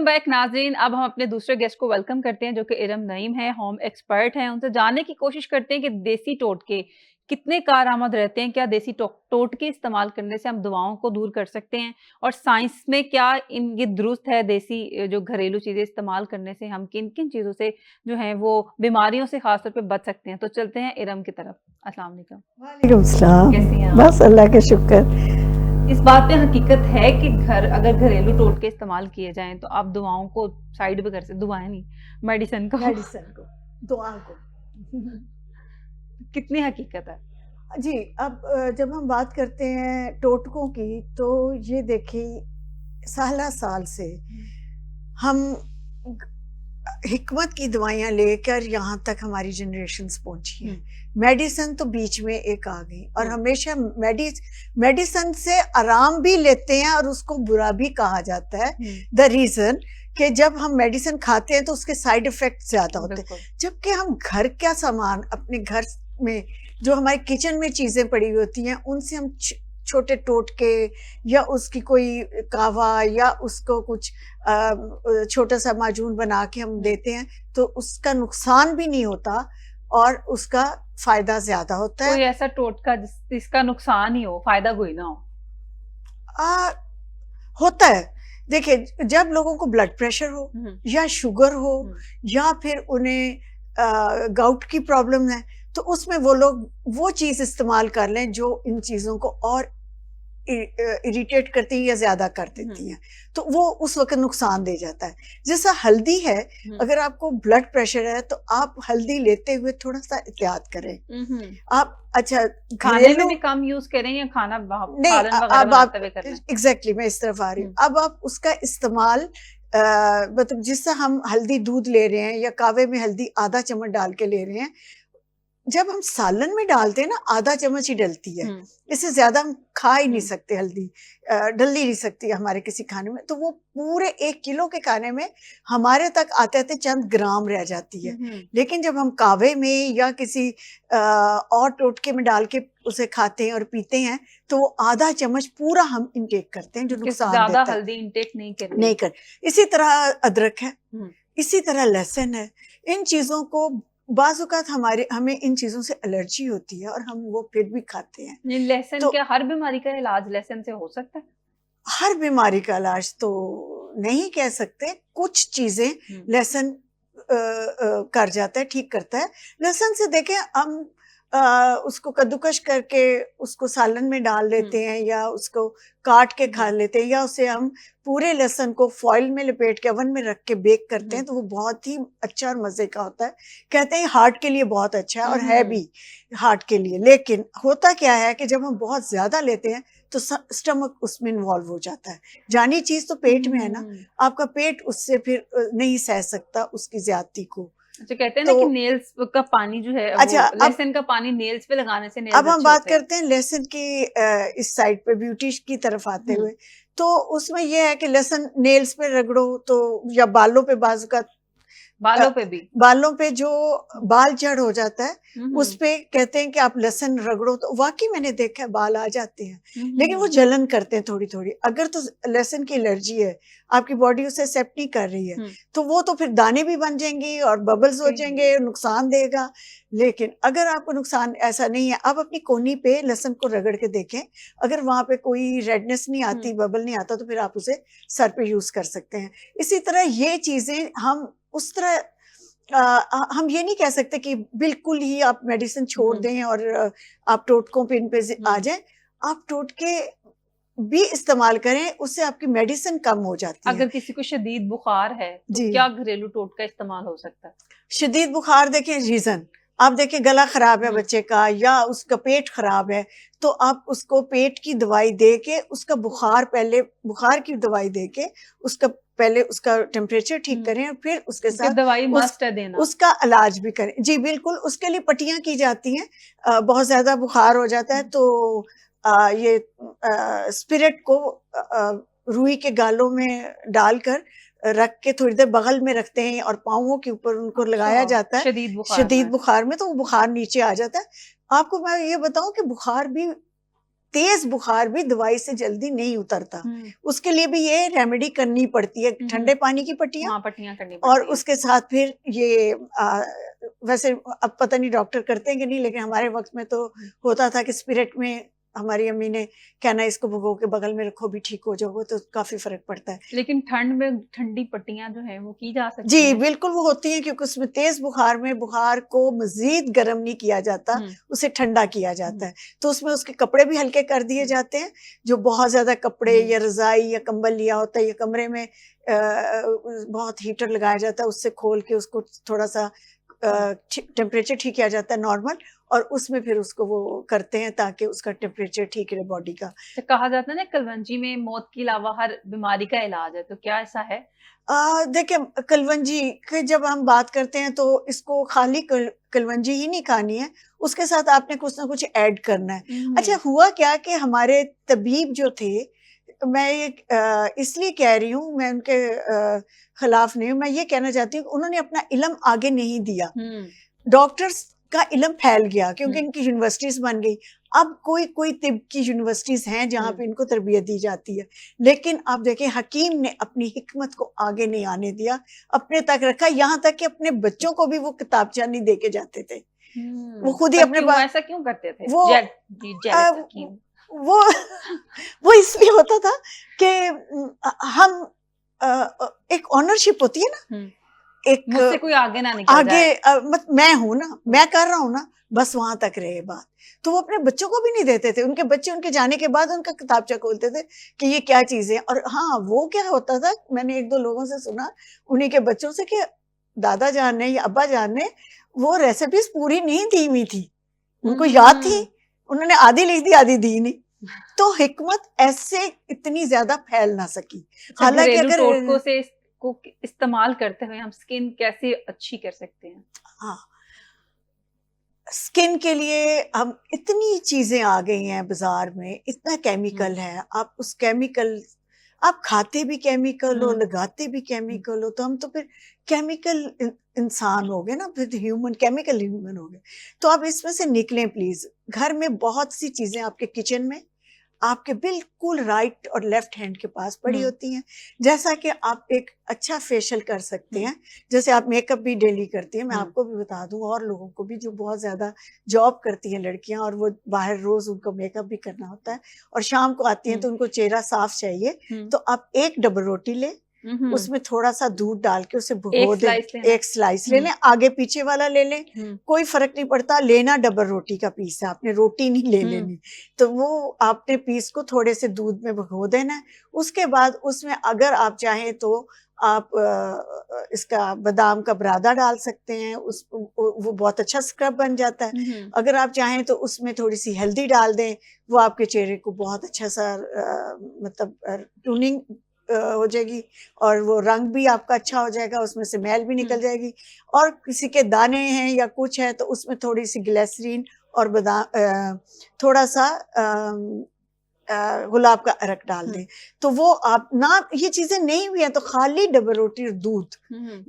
Welcome back नाज़रीन। अब हम अपने दूसरे गेस्ट को वेलकम करते हैं जो कि इरम नईम है, होम एक्सपर्ट हैं। उनसे जानने की कोशिश करते हैं कि देसी टोटके कितने कारआमद रहते हैं, क्या देसी टोटके इस्तेमाल करने से हम दवाओं को दूर कर सकते हैं और साइंस में क्या ये दुरुस्त है देसी जो घरेलू चीज़ें इस्तेमाल करने से हम किन-किन चीज़ों से जो है वो बीमारियों से ख़ास तौर पे बच सकते हैं। तो चलते हैं इरम की तरफ। अस्सलाम वालेकुम। वालेकुम सलाम। कैसी हैं आप? बस अल्लाह का शुक्र। इस बात पे हकीकत है कि अगर घरेलू टोटके इस्तेमाल किए जाएँ तो आप दवाओं को साइड पे कर सकते, दुआएँ नहीं, मेडिसिन को मेडिसिन को, दुआ को। कितनी हकीकत है? जी, अब जब हम बात करते हैं टोटकों की, तो ये देखिए साल से हम हिकमत की दवाइयाँ लेकर यहाँ तक हमारी जनरेशन्स पहुँची हैं। मेडिसिन तो बीच में एक आ गई और हमेशा मेडिसिन से आराम भी लेते हैं और उसको बुरा भी कहा जाता है। द रीज़न कि जब हम मेडिसिन खाते हैं तो उसके साइड इफ़ेक्ट ज़्यादा होते हैं, जबकि हम घर का सामान अपने घर में जो हमारे किचन में चीज़ें पड़ी हुई होती हैं उनसे हम छोटे टोटके या उसकी कोई कावा या उसको कुछ छोटा सा माजून बना के हम देते हैं तो उसका नुकसान भी नहीं होता और उसका फायदा ज्यादा होता है। कोई ऐसा टोटका जिसका नुकसान ही हो, फायदा कोई ना हो? होता है। देखिए, जब लोगों को ब्लड प्रेशर हो या शुगर हो या फिर उन्हें गाउट की प्रॉब्लम है तो उसमें वो लोग वो चीज इस्तेमाल कर लें जो इन चीजों को और इरिटेट करती है या ज्यादा कर देती हैं, तो वो उस वक्त नुकसान दे जाता है। जैसा हल्दी है, अगर आपको ब्लड प्रेशर है तो आप हल्दी लेते हुए थोड़ा सा एहतियात करें। आप अच्छा खाने में भी कम यूज करें या खाना नहीं, अब आप एग्जैक्टली मैं इस तरफ आ रही हूँ। अब आप उसका इस्तेमाल मतलब जिससे हम हल्दी दूध ले रहे हैं या कावे में हल्दी आधा चम्मच डाल के ले रहे हैं, जब हम सालन में डालते हैं ना आधा चम्मच ही डलती है, इससे ज्यादा हम खा ही नहीं सकते। हल्दी डल ही नहीं सकती हमारे किसी खाने में, तो वो पूरे 1 किलो के खाने में हमारे तक आते आते चंद ग्राम रह जाती है। लेकिन जब हम कावे में या किसी और टोटके में डाल के उसे खाते हैं और पीते हैं तो वो आधा चम्मच पूरा हम इंटेक करते हैं, जो नुकसान ज्यादा देता है। हल्दी इंटेक नहीं कर। इसी तरह अदरक है, इसी तरह लहसुन है। इन चीजों को बाज़-औक़ात हमें इन चीजों से एलर्जी होती है और हम वो फिर भी खाते हैं। लहसुन तो क्या हर बीमारी का इलाज लहसुन से हो सकता है? हर बीमारी का इलाज तो नहीं कह सकते, कुछ चीजें लहसुन कर जाता है, ठीक करता है। लहसुन से देखें, हम उसको कद्दूकश करके उसको सालन में डाल लेते हैं या उसको काट के खा लेते हैं, या उसे हम पूरे लहसुन को फॉइल में लपेट के ओवन में रख के बेक करते हैं तो वो बहुत ही अच्छा और मजे का होता है। कहते हैं हार्ट के लिए बहुत अच्छा है और है भी हार्ट के लिए। लेकिन होता क्या है कि जब हम बहुत ज्यादा लेते हैं तो स्टमक उसमें इन्वॉल्व हो जाता है। जानी चीज तो पेट में है ना, आपका पेट उससे फिर नहीं सह सकता उसकी ज्यादती को। अच्छा, कहते हैं ना कि नेल्स का पानी जो है, अच्छा, लहसुन का पानी नेल्स पे लगाने से नेल्स अब हम बात करते हैं लहसुन की इस साइड पे ब्यूटी की तरफ आते हुए, तो उसमें यह है कि लहसुन नेल्स पे रगड़ो तो या बालों पे, बाजू का बालों पे जो बाल जड़ हो जाता है उस पे कहते हैं कि आप लहसुन रगड़ो तो वाकई मैंने देखा है बाल आ जाते हैं, लेकिन वो जलन करते हैं थोड़ी थोड़ी। अगर तो लहसुन की एलर्जी है, आपकी बॉडी उसे एक्सेप्ट नहीं कर रही है, तो वो तो फिर दाने भी बन जाएंगी और बबल्स हो जाएंगे, नुकसान देगा। लेकिन अगर आपको नुकसान ऐसा नहीं है, आप अपनी कोहनी पे लहसुन को रगड़ के देखें, अगर वहां पे कोई रेडनेस नहीं आती, बबल नहीं आता, तो फिर आप उसे सर पे यूज कर सकते हैं। इसी तरह ये चीजें हम उस तरह हम ये नहीं कह सकते कि बिल्कुल ही आप मेडिसिन छोड़ दें और आप टोटकों पे इन पे आ जाएं। आप टोटके भी इस्तेमाल करें, उससे आपकी मेडिसिन कम हो जाती है। अगर किसी को शदीद बुखार है तो क्या घरेलू टोटका इस्तेमाल हो सकता है? शदीद बुखार देखें, रीजन आप देखें, गला खराब है बच्चे का या उसका पेट खराब है, तो आप उसको पेट की दवाई दे के उसका बुखार की दवाई दे के उसका पहले उसका टेम्परेचर ठीक करें और फिर उसके साथ दवाई मस्ट है देना, उसका इलाज भी करें। जी बिल्कुल, उसके लिए पट्टियां की जाती हैं। बहुत ज्यादा बुखार हो जाता है तो ये स्पिरिट को रुई के गालों में डालकर रख के थोड़ी देर बगल में रखते हैं और पाँवों के ऊपर उनको लगाया जाता है शदीद बुखार में, तो वो बुखार नीचे आ जाता है। आपको मैं ये बताऊं कि बुखार भी तेज बुखार भी दवाई से जल्दी नहीं उतरता, उसके लिए भी ये रेमेडी करनी पड़ती है, ठंडे पानी की पट्टियां करनी और उसके साथ फिर ये वैसे अब पता नहीं डॉक्टर करते हैं कि नहीं, लेकिन हमारे वक्त में तो होता था कि स्पिरिट में हमारी अम्मी ने कहना इसको भिगो के बगल में रखो भी ठीक हो जाओगे, तो काफी फर्क पड़ता है। लेकिन ठंड में ठंडी पट्टियां जो है वो की जा सकती जी हैं? बिल्कुल वो होती हैं, क्योंकि उसमें तेज बुखार में बुखार को मजीद गर्म नहीं किया जाता, उसे ठंडा किया जाता है। तो उसमें उसके कपड़े भी हल्के कर दिए जाते हैं, जो बहुत ज्यादा कपड़े या रजाई या कंबल लिया होता है या कमरे में बहुत हीटर लगाया जाता है, उससे खोल के उसको थोड़ा सा टेम्परेचर ठीक किया जाता है नॉर्मल, और उसमें फिर उसको वो करते हैं ताकि उसका टेम्परेचर ठीक रहे बॉडी का। तो कहा जाता है ना कलवंजी में मौत के अलावा हर बीमारी का इलाज है, तो क्या ऐसा है? देखिए कलवंजी की जब हम बात करते हैं तो इसको खाली कलवंजी ही नहीं खानी है, उसके साथ आपने कुछ ना कुछ ऐड करना है। अच्छा हुआ क्या कि हमारे तबीब जो थे, मैं ये इसलिए कह रही हूँ, मैं उनके खिलाफ नहीं हूँ, मैं ये कहना चाहती हूँ उन्होंने अपना इल्म आगे नहीं दिया। डॉक्टर्स का इल्म फैल गया क्योंकि इनकी यूनिवर्सिटीज बन गई। अब कोई तिब की यूनिवर्सिटीज हैं जहाँ पे इनको तरबियत दी जाती है, लेकिन आप देखें हकीम ने अपनी हिकमत को आगे नहीं आने दिया, अपने तक रखा, यहाँ तक कि अपने बच्चों को भी वो किताबचा नहीं देके जाते थे। वो खुद ही अपने ऐसा क्यों करते थे? वो इसलिए होता था कि हम एक ऑनरशिप होती है ना, एक मुझसे कोई आगे ना निकल जाए। मैं हूं ना, मैं कर रहा हूं ना, बस वहां तक रहे बात। तो वो अपने बच्चों को भी नहीं देते थे, उनके बच्चे उनके जाने के बाद उनका किताबचा खोलते थे कि ये क्या चीज है। और हाँ वो क्या होता था, मैंने एक दो लोगों से सुना उन्हीं के बच्चों से कि दादा जान ने या अब्बा जान ने वो रेसिपीज पूरी नहीं दी हुई थी, उनको याद थी, उन्होंने आधी लिख दी आधी दी नहीं। तो हिकमत ऐसे इतनी ज्यादा फैल ना सकी। हालांकि अगर टोटकों से को इस्तेमाल करते हुए हम स्किन कैसे अच्छी कर सकते हैं? हाँ, स्किन के लिए हम इतनी चीजें आ गई हैं बाजार में, इतना केमिकल है, आप उस केमिकल आप खाते भी केमिकल हो, लगाते भी केमिकल हो, तो हम तो फिर केमिकल इंसान हो गए ना, फिर ह्यूमन केमिकल ह्यूमन हो गए। तो आप इसमें से निकलें प्लीज। घर में बहुत सी चीजें आपके किचन में आपके बिल्कुल राइट और लेफ्ट हैंड के पास पड़ी होती हैं, जैसा कि आप एक अच्छा फेशियल कर सकते हैं, जैसे आप मेकअप भी डेली करती हैं। मैं आपको भी बता दूं और लोगों को भी जो बहुत ज्यादा जॉब करती हैं लड़कियां और वो बाहर रोज उनको मेकअप भी करना होता है और शाम को आती हैं तो उनको चेहरा साफ चाहिए, तो आप एक डबल रोटी ले, उसमें थोड़ा सा दूध डाल के उसे भिगो दें, एक स्लाइस ले लें, आगे पीछे वाला ले लें, कोई फर्क नहीं पड़ता, लेना डबल रोटी का पीस है, आपने रोटी नहीं ले लेनी। तो वो आपने पीस को थोड़े से दूध में भिगो देना है। उसके बाद उसमें अगर आप चाहें तो आप इसका बादाम का बुरादा डाल सकते हैं, वो बहुत अच्छा स्क्रब बन जाता है। अगर आप चाहें तो उसमें थोड़ी सी हल्दी डाल दें, वो आपके चेहरे को बहुत अच्छा सा मतलब टूनिंग हो जाएगी और वो रंग भी आपका अच्छा हो जाएगा, उसमें से मैल भी निकल जाएगी। और किसी के दाने हैं या कुछ है तो उसमें थोड़ी सी ग्लिसरीन और बादाम थोड़ा सा गुलाब का अरक डाल दें। तो वो आप ना, ये चीजें नहीं हुई हैं तो खाली डबल रोटी और दूध,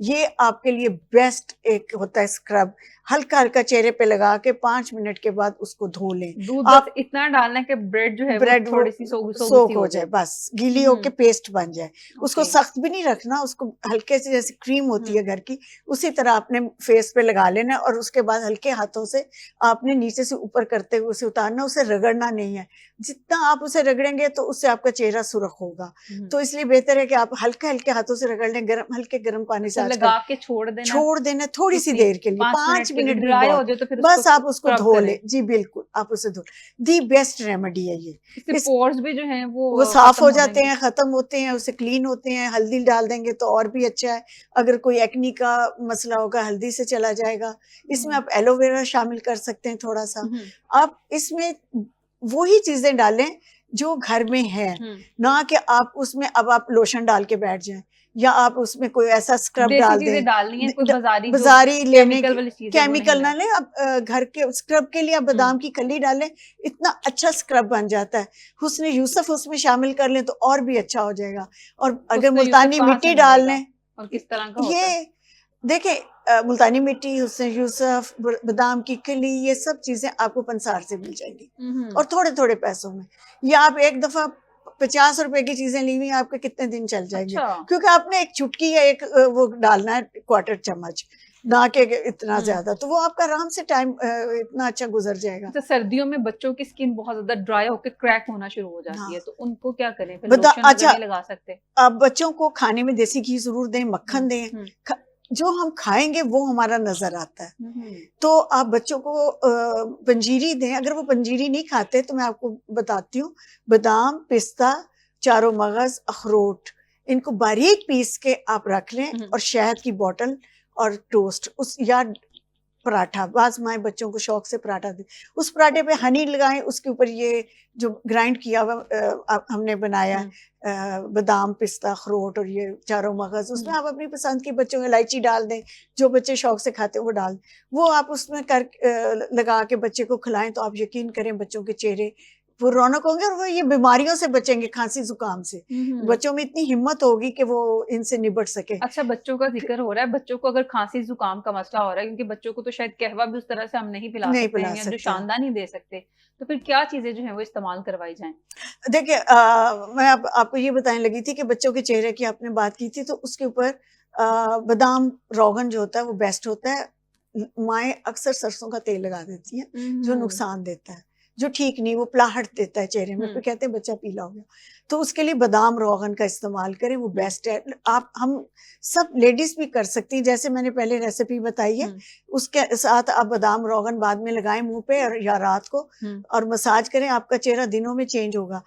ये आपके लिए बेस्ट एक होता है स्क्रब। हल्का हल्का चेहरे पे लगा के 5 मिनट के बाद उसको धो लें। दूध आप इतना डालना कि ब्रेड जो है ब्रेड थोड़ी सी सोख हो जाए, बस गीली होके पेस्ट बन जाए। उसको सख्त भी नहीं रखना, उसको हल्के से जैसे क्रीम होती है घर की उसी तरह आपने फेस पे लगा लेना और उसके बाद हल्के हाथों से आपने नीचे से ऊपर करते हुए उसे उतारना, उसे रगड़ना नहीं है। जितना आप उसे रगड़ेंगे तो उससे आपका चेहरा सुर्ख होगा। तो इसलिए बेहतर है कि आप हल्के हल्के हाथों से रगड़ लें, हल्के गर्म पानी से लगा के छोड़ देना थोड़ी सी देर के लिए, 5 मिनट ड्राई हो जाए तो फिर बस आप उसको धो ले। जी बिल्कुल, आप उसे धो। दी बेस्ट रेमेडी है ये। पोर्स भी जो हैं वो साफ हो जाते हैं, खत्म होते हैं, उसे क्लीन होते हैं। हल्दी डाल देंगे तो और भी अच्छा है। अगर कोई एक्नी का मसला होगा हल्दी से चला जाएगा। इसमें आप एलोवेरा शामिल कर सकते हैं थोड़ा सा। आप इसमें वही चीजें डालें जो घर में है, ना कि आप उसमें अब आप लोशन डाल के बैठ जाएं या आप उसमें कोई ऐसा स्क्रब डाल दें। बाजारी लेने केमिकल ना लें, आप घर के स्क्रब के लिए आप बादाम की कली डालें, इतना अच्छा स्क्रब बन जाता है। हुस्न यूसुफ उसमें शामिल कर लें तो और भी अच्छा हो जाएगा। और अगर मुल्तानी मिट्टी डाल लें, और किस तरह का ये देखें मुल्तानी मिट्टी, हुस्न यूसुफ, बादाम की कली, ये सब चीजें आपको पंसार से मिल जाएंगी और थोड़े थोड़े पैसों में। ये आप एक दफा 50 रुपए की चीजें ली हुई आपके कितने दिन चल जाएंगे। अच्छा। क्योंकि आपने एक चुटकी या एक वो डालना है, क्वार्टर चम्मच, ना के इतना ज्यादा, तो वो आपका आराम से टाइम इतना अच्छा गुजर जाएगा। तो सर्दियों में बच्चों की स्किन बहुत ज्यादा ड्राई होकर क्रैक होना शुरू हो जाती है, तो उनको क्या करें? फिर लोशन अच्छा, नहीं लगा सकते? अब बच्चों को खाने में देसी घी जरूर दें, मक्खन दें, जो हम खाएंगे वो हमारा नजर आता है। तो आप बच्चों को पंजीरी दें। अगर वो पंजीरी नहीं खाते तो मैं आपको बताती हूँ, बादाम, पिस्ता, चारों मगज, अखरोट, इनको बारीक पीस के आप रख लें और शहद की बोतल और टोस्ट उस या पराठा, बाज माए बच्चों को शौक से पराठा दे, उस पराठे पे हनी लगाएं, उसके ऊपर ये जो ग्राइंड किया हुआ हमने बनाया बादाम, पिस्ता, अखरोट और ये चारों मगज, उसमें आप अपनी पसंद की बच्चों में इलायची डाल दें, जो बच्चे शौक से खाते हैं वो डाल, वो आप उसमें कर लगा के बच्चे को खिलाएं, तो आप यकीन करें बच्चों के चेहरे वो रौनक होंगे और वो ये बीमारियों से बचेंगे, खांसी जुकाम से। बच्चों में इतनी हिम्मत होगी कि वो इनसे निपट सके। अच्छा, बच्चों का जिक्र हो रहा है, बच्चों को अगर खांसी जुकाम का मसला हो रहा है, क्योंकि बच्चों को तो शायद कहवा भी उस तरह से हम नहीं पिला सकते हैं, जो शानदार नहीं दे सकते, तो फिर क्या चीजें जो है वो इस्तेमाल करवाई जाएं? देखिए, मैं आपको ये बताने लगी थी कि बच्चों के चेहरे की आपने बात की थी, तो उसके ऊपर बादाम रोगन जो होता है वो बेस्ट होता है। माएँ अक्सर सरसों का तेल लगा देती हैं, जो नुकसान देता है, जो ठीक नहीं, वो पलाहट देता है चेहरे में, फिर कहते हैं बच्चा पीला हो गया। तो उसके लिए बादाम रोगन का इस्तेमाल करें, वो बेस्ट है। आप हम सब लेडीज भी कर सकती हैं, जैसे मैंने पहले रेसिपी बताई है, उसके साथ आप बादाम रोगन बाद में लगाएं मुंह पे और या रात को और मसाज करें, आपका चेहरा दिनों में चेंज होगा।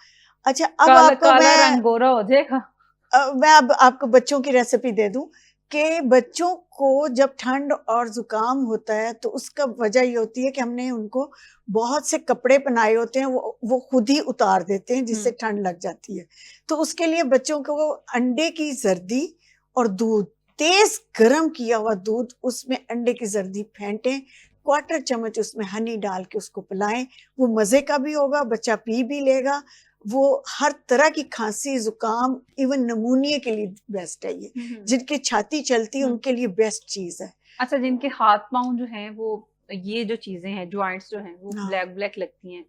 अच्छा, अब आपको रंग गोरा हो जाएगा। मैं अब आपको बच्चों की रेसिपी दे दूं कि बच्चों को जब ठंड और जुकाम होता है तो उसका वजह ये होती है कि हमने उनको बहुत से कपड़े पहनाए होते हैं, वो खुद ही उतार देते हैं, जिससे ठंड लग जाती है। तो उसके लिए बच्चों को अंडे की जर्दी और दूध, तेज गर्म किया हुआ दूध, उसमें अंडे की जर्दी फेंटें, क्वार्टर चम्मच उसमें हनी डाल के उसको पिलाएं, वो मजे का भी होगा, बच्चा पी भी लेगा, वो हर तरह की खांसी जुकाम इवन नमूनिया के लिए बेस्ट है ये। जिनकी छाती चलती है उनके लिए बेस्ट चीज है। अच्छा, जिनके हाथ पांव जो हैं वो ये जो चीजें हैं, जॉइंट्स जो हैं वो ब्लैक ब्लैक लगती हैं,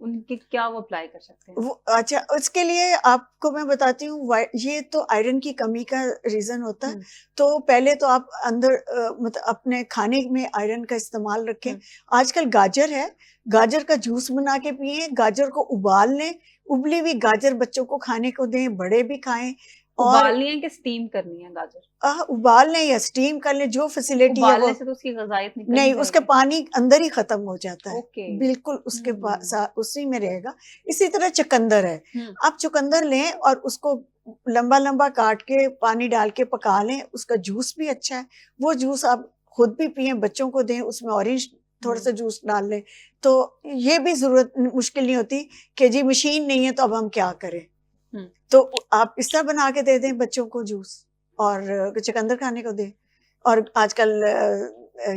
उनके क्या वो अप्लाई कर सकते हैं? वो अच्छा, उसके लिए आपको मैं बताती हूँ, ये तो आयरन की कमी का रीजन होता है। तो पहले तो आप अंदर मतलब अपने खाने में आयरन का इस्तेमाल रखें। आजकल गाजर है, गाजर का जूस बना के पिए, गाजर को उबाल लें, उबली हुई गाजर बच्चों को खाने को दें, बड़े भी खाएं। उबालनी है कि स्टीम करनी है गाजर? उबाल लें या स्टीम कर लें, जो फैसिलिटी है वो। से तो उसकी ग़ज़ाइयत नहीं, उसका पानी अंदर ही खत्म हो जाता है। बिल्कुल उसके उसी में रहेगा। इसी तरह चुकंदर है, आप चुकंदर लें और उसको लंबा लंबा काट के पानी डाल के पका लें, उसका जूस भी अच्छा है, वो जूस आप खुद भी पिए, बच्चों को दें, उसमें ऑरेंज थोड़ा सा जूस डाल लें। तो ये भी जरूरत मुश्किल नहीं होती कि जी मशीन नहीं है तो अब हम क्या करें। तो आप इस तरह बना के दे दें बच्चों को जूस, और चुकंदर खाने को दें। और आजकल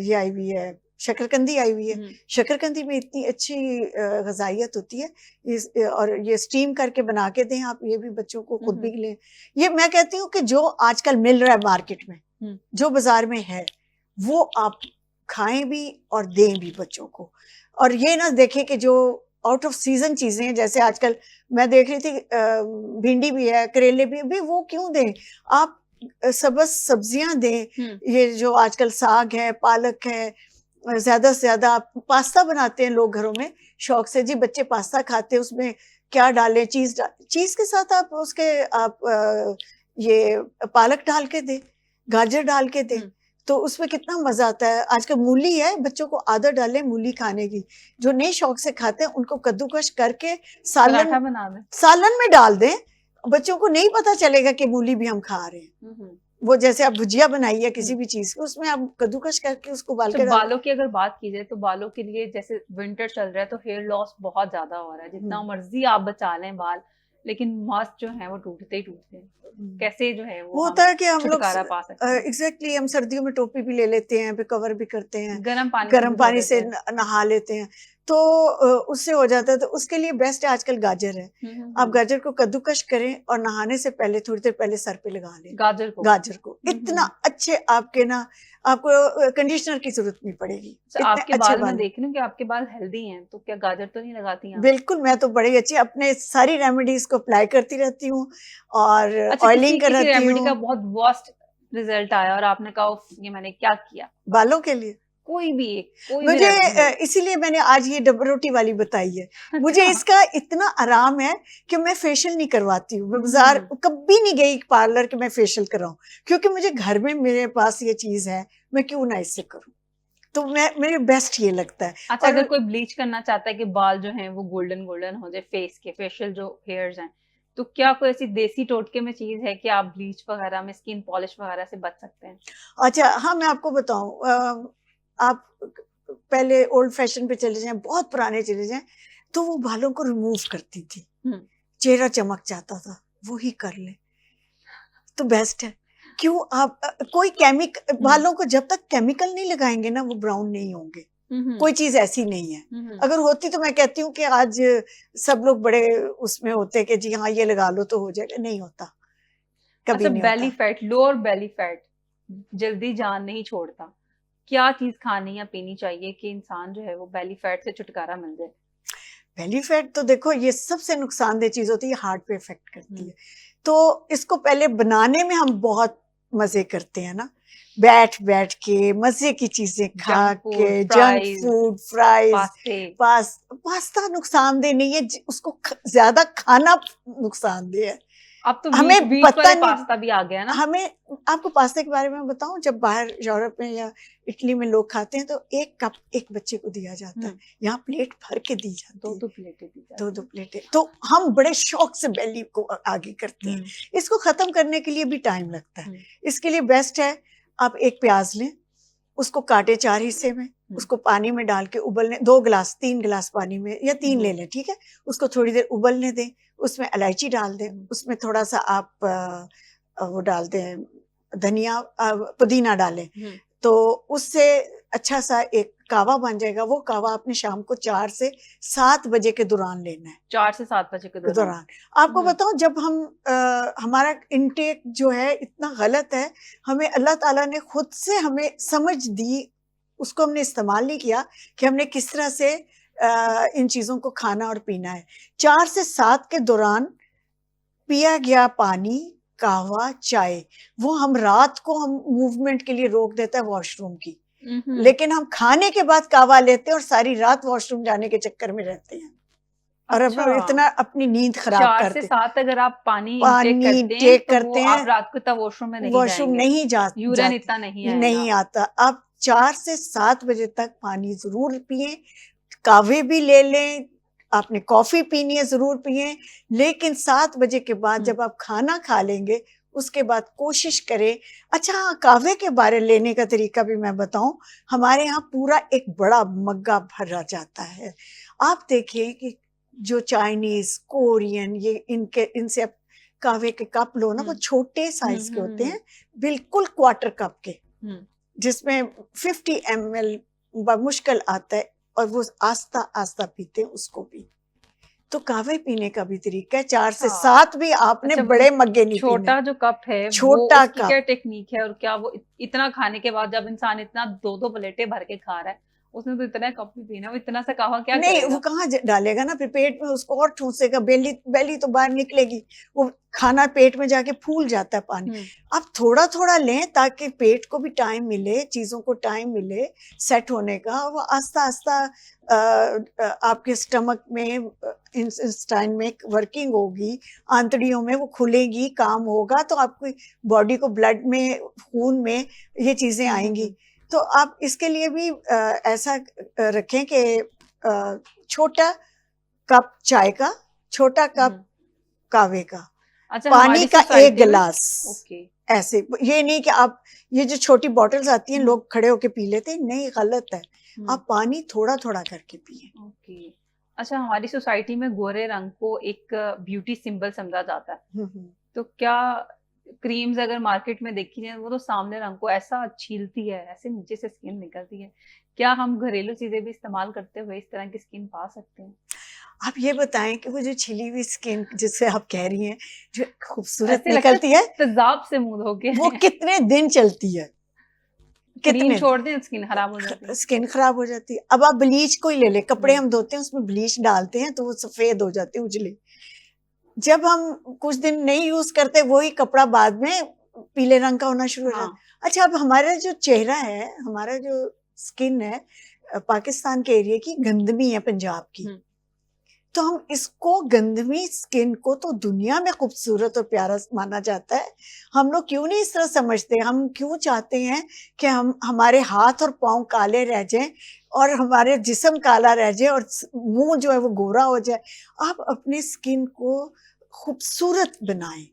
ये आई हुई है शकरकंदी आई हुई है, शकरकंदी में इतनी अच्छी ग़ज़ाइयत होती है, और ये स्टीम करके बना के दें आप, ये भी बच्चों को खुद भी लें। ये मैं कहती हूँ कि जो आजकल मिल रहा है मार्केट में, जो बाजार में है, वो आप खाएं भी और दें भी बच्चों को। और ये ना देखें कि जो आउट ऑफ सीजन चीजें हैं, जैसे आजकल मैं देख रही थी भिंडी भी है, करेले भी वो क्यों दें? आप सबज सब्जियां दें। ये जो आजकल साग है, पालक है, ज्यादा से ज्यादा आप पास्ता बनाते हैं लोग घरों में शौक से, जी बच्चे पास्ता खाते हैं, उसमें क्या डालें? चीज के साथ आप उसके आप ये पालक डाल के दें, गाजर डाल के दें, तो उसमें कितना मजा आता है। आजकल मूली है, बच्चों को आदत डालें मूली खाने की, जो नहीं शौक से खाते हैं उनको कद्दूकश करके सालन में डाल दें, बच्चों को नहीं पता चलेगा कि मूली भी हम खा रहे हैं। वो जैसे आप भुजिया बनाई है किसी भी चीज की, उसमें आप कद्दूकश करके उसको उबाल के। बालों की अगर बात की जाए तो बालों के लिए, जैसे विंटर चल रहा है तो हेयर लॉस बहुत ज्यादा हो रहा है, जितना मर्जी आप बचा लें बाल, लेकिन मस्त जो है वो टूटते ही टूटते हैं। कैसे जो है वो होता है कि हम लोग एग्जैक्टली हम सर्दियों में टोपी भी ले लेते हैं, फिर कवर भी करते हैं, गर्म पानी से नहा लेते हैं, तो उससे हो जाता है। तो उसके लिए बेस्ट है आजकल गाजर है। आप गाजर को कद्दूकश करें और नहाने से पहले थोड़ी देर पहले सर पे लगा लें गाजर को इतना अच्छे आपके ना, आपको कंडीशनर की जरूरत नहीं पड़ेगी। आपके बाल मैं देख रही हूँ कि आपके बाल हेल्दी हैं, तो क्या गाजर तो नहीं लगाती हैं? बिल्कुल, मैं तो बड़ी अच्छी अपने सारी रेमेडीज को अप्लाई करती रहती हूँ और ऑयलिंग करती हूँ। रेमेडी का बहुत वर्स्ट रिजल्ट आया और आपने कहा ये मैंने क्या किया? बालों के लिए कोई भी मुझे इसीलिए मैंने आज ये डबल रोटी वाली बताई है। मुझे इसका इतना आराम है कि मैं फेशियल नहीं करवाती हूँ। मैं बाजार कभी नहीं गई पार्लर के मैं फेशियल कराऊं, क्योंकि मुझे घर में मेरे पास ये चीज है, मैं क्यों ना इससे करूं। तो मेरे बेस्ट ये लगता है। अच्छा, अगर कोई ब्लीच करना चाहता है कि बाल जो हैं वो गोल्डन गोल्डन हो जाए फेस के, फेशियल जो हेयर्स हैं, तो क्या कोई ऐसी देसी टोटके में चीज है कि आप ब्लीच वगैरह में, स्किन पॉलिश वगैरह से बच सकते हैं? अच्छा हाँ, मैं आपको बताऊं, आप पहले ओल्ड फैशन पे चले जाएं, बहुत पुराने चले जाएं, तो वो बालों को रिमूव करती थी, चेहरा चमक जाता था, वो ही कर ले तो बेस्ट है। क्यों आप कोई बालों को जब तक केमिकल नहीं लगाएंगे ना, वो ब्राउन नहीं होंगे। कोई चीज ऐसी नहीं है। अगर होती तो मैं कहती हूँ कि आज सब लोग बड़े उसमें होते कि जी हाँ ये लगा लो तो हो जाएगा, नहीं होता, कभी नहीं होता। Belly fat, lower belly fat जल्दी जान नहीं छोड़ता, क्या चीज खानी या पीनी चाहिए कि इंसान जो है वो बेली फैट से छुटकारा मिल जाए? बेली फैट तो देखो ये सबसे नुकसानदेह चीज होती है, हार्ट पे इफेक्ट करती है। तो इसको पहले बनाने में हम बहुत मजे करते हैं ना, बैठ बैठ के मजे की चीजें खा के, जंक फूड, फ्राइज, पास्ता नुकसानदेह नहीं है, उसको ज्यादा खाना नुकसानदेह है। अब तो हमें पता नहीं, पास्ता भी आ गया ना। हमें आपको पास्ता के बारे में बताऊं, जब बाहर यूरोप में या इटली में लोग खाते हैं तो 1 कप एक बच्चे को दिया जाता है, यहाँ प्लेट भर के दी जाती है, 2-2 प्लेटें। तो हम बड़े शौक से बेली को आगे करते हैं। इसको खत्म करने के लिए भी टाइम लगता है। इसके लिए बेस्ट है आप 1 प्याज लें, उसको काटे 4 हिस्से में, उसको पानी में डाल के उबलने 3 गिलास पानी में या 3 ले लें, ठीक है। उसको थोड़ी देर उबलने दें, उसमें इलायची डाल दें, उसमें थोड़ा सा आप वो डाल दें धनिया, पुदीना डालें, तो उससे अच्छा सा एक कावा बन जाएगा। वो कावा आपने शाम को 4 से 7 बजे के दौरान लेना है। 4 से 7 बजे के दौरान। आपको बताऊं, जब हम हमारा इनटेक जो है इतना गलत है, हमें अल्लाह ताला ने खुद से हमें समझ दी, उसको हमने इस्तेमाल नहीं किया कि हमने किस तरह से इन चीजों को खाना और पीना है। 4 से 7 के दौरान पिया गया पानी, कहवा, चाय, वो हम रात को हम मूवमेंट के लिए रोक देता है वॉशरूम की, लेकिन हम खाने के बाद कहवा लेते हैं और सारी रात वॉशरूम जाने के चक्कर में रहते हैं। और अब इतना अपनी नींद खराब करते हैं। 4 से 7 अगर आप पानी टेक करते हैं, आप रात को तब वॉशरूम में नहीं जाते, यूरिन इतना नहीं आता। आप 4 से 7 बजे तक पानी जरूर पिए, कावे भी ले लें, आपने कॉफी पीनी है जरूर पिए, लेकिन 7 बजे के बाद जब आप खाना खा लेंगे उसके बाद कोशिश करें। अच्छा हाँ, कावे के बारे लेने का तरीका भी मैं बताऊं, हमारे यहाँ पूरा एक बड़ा मग्गा भरा जाता है। आप देखिए कि जो चाइनीज, कोरियन, ये इनसे आप कावे के कप लो ना, वो छोटे साइज के होते हैं, बिल्कुल क्वार्टर कप के, जिसमें 50 ml मुश्किल आता है, और वो आस्ता आस्ता पीते हैं उसको भी। तो कावे पीने का भी तरीका है। 4 से 7 भी आपने बड़े मग्गे नहीं पीने। छोटा जो कप है, छोटा कप, क्या टेक्निक है और क्या वो इतना खाने के बाद जब इंसान इतना 2-2 प्लेटें भर के खा रहा है, उसने तो इतना कप भी पीना, वो इतना सा कहवा क्या नहीं, वो कहाँ डालेगा ना, फिर पेट में उसको और ठूसेगा, बेली तो बाहर निकलेगी, वो खाना पेट में जाके फूल जाता है पानी। आप थोड़ा थोड़ा लें ताकि पेट को भी टाइम मिले, चीजों को टाइम मिले सेट होने का। वो आस्ता आस्ता आपके स्टमक में, इंटेस्टाइन में वर्किंग होगी, आंतड़ियों में वो खुलेगी, काम होगा, तो आपकी बॉडी को ब्लड में, खून में ये चीजें आएंगी। तो आप इसके लिए भी ऐसा रखें कि छोटा कप चाय का, छोटा कप कावे का, पानी का 1 गिलास, ऐसे। ये नहीं कि आप ये जो छोटी बॉटल्स आती हैं लोग खड़े होके पी लेते हैं, नहीं, गलत है। आप पानी थोड़ा थोड़ा करके पिए। अच्छा, हमारी सोसाइटी में गोरे रंग को एक ब्यूटी सिंबल समझा जाता है, तो क्या क्रीम्स अगर मार्केट में देखी जाए वो तो सामने रंग को ऐसा छीलती है, ऐसे नीचे से स्किन निकलती है। क्या हम घरेलू चीजें भी इस्तेमाल करते हुए इस तरह की स्किन पा सकते हैं? आप ये बताएं कि वो जो छिली हुई स्किन जिसे आप कह रही हैं, जो खूबसूरत ऐसे लगता निकलती है, तेजाब से मुंह धो के वो कितने दिन चलती है? क्रीम कितने छोड़ दें स्किन खराब हो जाती है। स्किन खराब हो जाती है। अब आप ब्लीच को ही ले लें, कपड़े हम हम्म, धोते हैं उसमें ब्लीच डालते हैं तो वो सफेद हो जाती है, उजली। जब हम कुछ दिन नहीं यूज करते वही कपड़ा बाद में पीले रंग का होना शुरू हो जाता हाँ, है। अच्छा, अब हमारा जो चेहरा है, हमारा जो स्किन है, पाकिस्तान के एरिया की गंदमी है, पंजाब की, हम्म, तो हम इसको गंदमी स्किन को तो दुनिया में खूबसूरत और प्यारा माना जाता है। हम लोग क्यों नहीं इस तरह समझते? हम क्यों चाहते हैं कि हम हमारे हाथ और पांव काले रह जाएं और हमारे जिस्म काला रह जाए और मुंह जो है वो गोरा हो जाए? आप अपने स्किन को खूबसूरत बनाएं,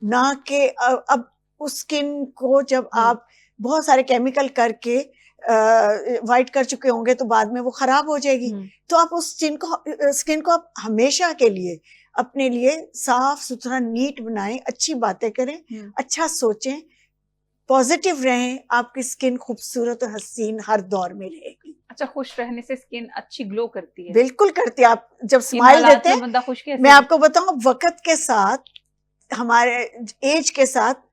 ना कि अब उस स्किन को जब आप बहुत सारे केमिकल करके वाइट कर चुके होंगे तो बाद में वो खराब हो जाएगी। तो आप उस स्किन को आप हमेशा के लिए अपने लिए साफ सुथरा नीट बनाएं, अच्छी बातें करें, अच्छा सोचें, पॉजिटिव रहें, आपकी स्किन खूबसूरत और हसीन हर दौर में रहेगी। अच्छा, खुश रहने से स्किन अच्छी ग्लो करती है? बिल्कुल करती है। आप जब इन स्माइल हालात देते में हैं, बंदा खुश कैसे मैं रहे? आपको बताऊं, वक्त के साथ, हमारे एज के साथ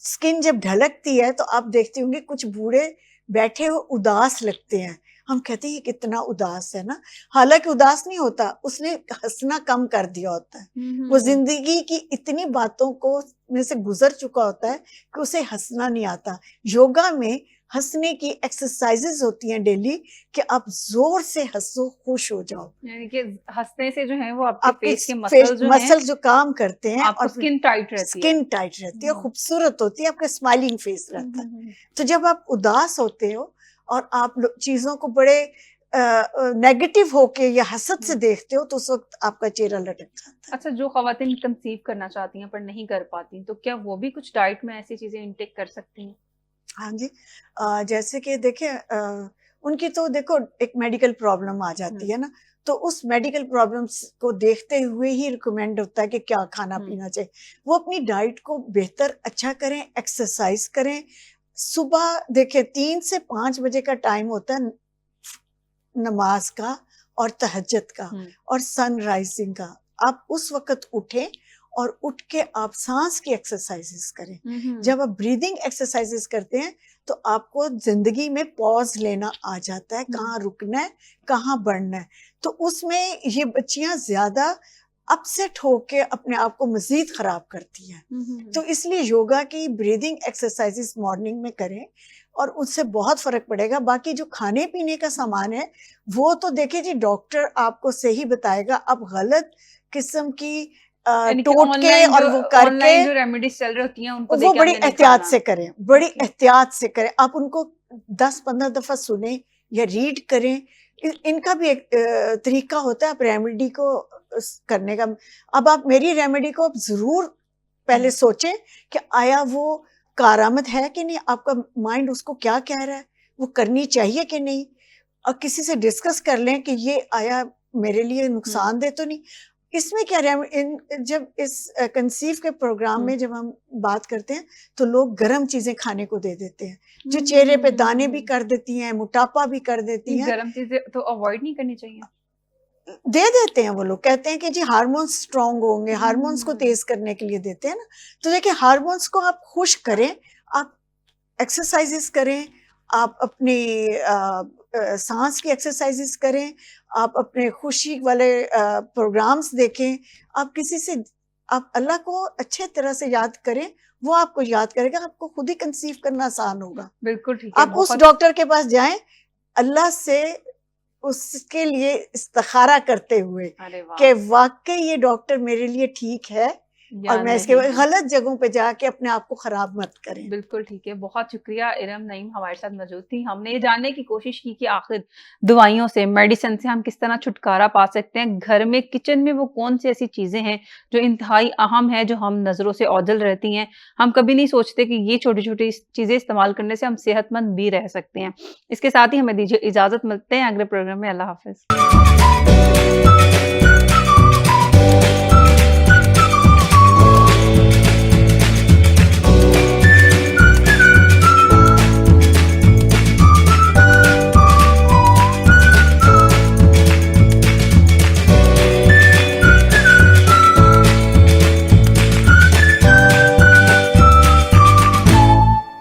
स्किन जब ढलकती है तो आप देखते होंगे कुछ बूढ़े बैठे हुए उदास लगते हैं। हम कहते हैं ये कितना उदास है ना, हालांकि उदास नहीं होता, उसने हंसना कम कर दिया होता है। वो जिंदगी की इतनी बातों को में से गुजर चुका होता है कि उसे हंसना नहीं आता। योगा में हंसने की एक्सरसाइजेज होती हैं डेली, कि आप जोर से हंसो, खुश हो जाओ। यानी कि हंसने से जो है वो आपके आपके फेस के मसल जो हैं मसल जो काम करते हैं आपको और स्किन टाइट रहती है। स्किन टाइट रहती है, खूबसूरत होती है, आपका स्माइलिंग फेस रहता है। तो जब आप उदास होते हो और आप चीजों को बड़े नेगेटिव होके या हसद से देखते हो, तो उस वक्त आपका चेहरा लटक जाता है। अच्छा, जो खवातीन कंसीव करना चाहती हैं पर नहीं कर पाती, तो क्या वो भी कुछ डाइट में ऐसी चीजें इनटेक कर सकती हैं? हाँ जी, जैसे कि देखिए, उनकी तो देखो एक मेडिकल प्रॉब्लम आ जाती है ना, तो उस मेडिकल प्रॉब्लम्स को देखते हुए ही रिकमेंड होता है कि क्या खाना पीना चाहिए। वो अपनी डाइट को बेहतर अच्छा करें, एक्सरसाइज करें। सुबह देखिए 3 से 5 बजे का टाइम होता है नमाज का और तहज्जुद का और सनराइजिंग का। आप उस वक्त उठें और उठ के आप सांस की एक्सरसाइजेस करें। जब आप ब्रीदिंग एक्सरसाइजेस करते हैं तो आपको जिंदगी में पॉज लेना आ जाता है, कहाँ रुकना है, कहाँ बढ़ना है। तो उसमें ये बच्चियां ज्यादा अपसेट होके अपने आप को मजीद खराब करती हैं। तो इसलिए योगा की ब्रीदिंग एक्सरसाइजेस मॉर्निंग में करें और उससे बहुत फर्क पड़ेगा। बाकी जो खाने पीने का सामान है वो तो देखिए जी, डॉक्टर आपको सही बताएगा। आप गलत किस्म की टोटके और वो करके जो रेमेडीज चल रही होती हैं उनको वो बड़ी एहतियात से करें, बड़ी Okay. एहतियात से करें। आप उनको 10-15 दफा सुने या रीड करें। इनका भी एक तरीका होता है आप रेमेडी को करने का। अब आप मेरी रेमेडी को आप जरूर पहले सोचें कि आया वो कारामद है कि नहीं, आपका माइंड उसको क्या कह रहा है, वो करनी चाहिए कि नहीं, और किसी से डिस्कस कर लें कि ये आया मेरे लिए नुकसानदेह तो नहीं। इसमें क्या जब इस कंसीव के प्रोग्राम में जब हम बात करते हैं तो लोग गर्म चीजें खाने को दे देते हैं, जो चेहरे पे दाने भी कर देती हैं, मोटापा भी कर देती हैं। गर्म चीजें तो अवॉइड नहीं करनी चाहिए। दे देते हैं वो लोग, कहते हैं कि जी हार्मोन्स स्ट्रांग होंगे, हार्मोन्स को तेज करने के लिए देते हैं ना। तो देखिए, हार्मोन्स को आप खुश करें, आप एक्सरसाइजेस करें, आप अपनी सांस की एक्सरसाइजेस करें, आप अपने खुशी वाले प्रोग्राम्स देखें। आप किसी से, आप अल्लाह को अच्छे तरह से याद करें, वो आपको याद करेगा, आपको खुद ही कंसीव करना आसान होगा। बिल्कुल ठीक है। आप उस डॉक्टर के पास जाएं अल्लाह से उसके लिए इस्तिखारा करते हुए कि वाकई ये डॉक्टर मेरे लिए ठीक है और मैं इसके गलत जगहों पे जाके अपने आप को खराब मत करें। बिल्कुल ठीक है। बहुत शुक्रिया, इरम नईम हमारे साथ मौजूद थी। हमने ये जानने की कोशिश की कि आखिर दवाइयों से, मेडिसिन से हम किस तरह छुटकारा पा सकते हैं। घर में, किचन में वो कौन सी ऐसी चीजें हैं जो इंतहाई अहम है, जो हम नजरों से ओझल रहती हैं। हम कभी नहीं सोचते कि ये छोटी छोटी चीजें इस्तेमाल करने से हम सेहतमंद भी रह सकते हैं। इसके साथ ही हमें दीजिए इजाजत, मिलते हैं अगले प्रोग्राम में। अल्लाह हाफिज।